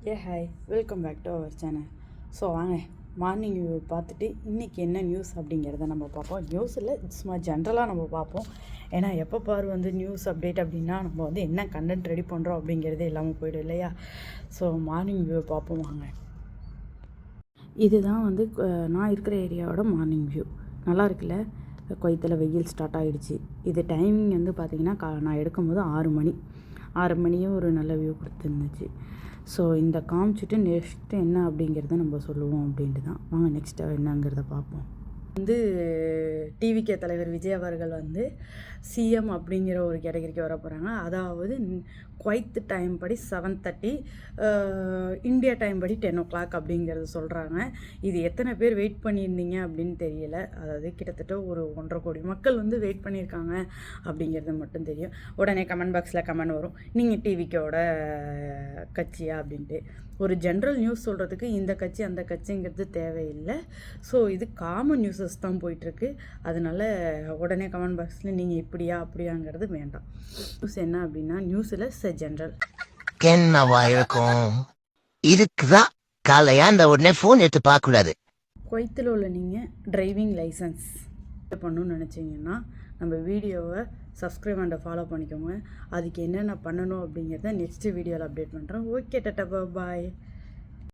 Hi welcome back to our channel. So வாங்க morning view பார்த்துட்டு இன்றைக்கி என்ன நியூஸ் அப்படிங்கிறத நம்ம பார்ப்போம். நியூஸில் சும்மா ஜென்ரலாக நம்ம பார்ப்போம். ஏன்னா எப்போ பாரு நியூஸ் அப்டேட் அப்படின்னா நம்ம என்ன கண்டென்ட் ரெடி பண்ணுறோம் அப்படிங்கிறதே இல்லாமல் போய்டும் இல்லையா. ஸோ மார்னிங் வியூ பார்ப்போம் வாங்க. இதுதான் நான் இருக்கிற ஏரியாவோட மார்னிங் வியூ. நல்லா இருக்குல்ல. குவைத்தில் வெயில் ஸ்டார்ட் ஆகிடுச்சு. இது டைமிங் பார்த்திங்கன்னா நான் எடுக்கும்போது 6 மணியும் ஒரு நல்ல வியூ கொடுத்துருந்துச்சு. ஸோ இந்த காமிச்சிட்டு நெக்ஸ்ட்டு என்ன அப்படிங்கிறத நம்ம சொல்லுவோம் அப்படின்ட்டு தான். வாங்க நெக்ஸ்ட்டு என்னங்கிறத பார்ப்போம். டிவிகே தலைவர் விஜய் அவர்கள் சிஎம் அப்படிங்கிற ஒரு கேட்டகரிக்கு வர போகிறாங்க. அதாவது குவைத் டைம் படி 7:30, இந்தியா டைம் படி 10 o'clock அப்படிங்கிறது சொல்கிறாங்க. இது எத்தனை பேர் வெயிட் பண்ணியிருந்தீங்க அப்படின்னு தெரியல. அதாவது கிட்டத்தட்ட ஒரு 1.5 கோடி மக்கள் வெயிட் பண்ணியிருக்காங்க அப்படிங்கிறது மட்டும் தெரியும். உடனே கமெண்ட் பாக்ஸில் கமெண்ட் வரும், நீங்கள் டிவிக்கோட கட்சியா அப்படின்ட்டு. ஒரு ஜென்ரல் நியூஸ் சொல்கிறதுக்கு இந்த கட்சி அந்த கட்சிங்கிறது தேவையில்லை. ஸோ இது காமன் நியூஸஸ் தான் போயிட்டுருக்கு. அதனால் உடனே கமெண்ட் பாக்ஸில் நீங்கள் இப்படியா அப்படியாங்கிறது வேண்டாம். நியூஸ் என்ன அப்படின்னா நியூஸில் ஜென்ரல் என்னவா இருக்கும் இதுக்குதான் காலையா அந்த உடனே ஃபோன் எடுத்து பார்க்கக்கூடாது. குவைத்தில் உள்ள நீங்கள் டிரைவிங் லைசன்ஸ் பண்ணணும்னு நினச்சிங்கன்னா நம்ம வீடியோவை சப்ஸ்கிரைப் அண்ட் ஃபாலோ பண்ணிக்கோங்க. அதுக்கு என்னென்ன பண்ணணும் அப்படிங்கிறத நெக்ஸ்ட்டு வீடியோவில் அப்டேட் பண்ணுறேன். ஓகே, டாட்டா பாய்.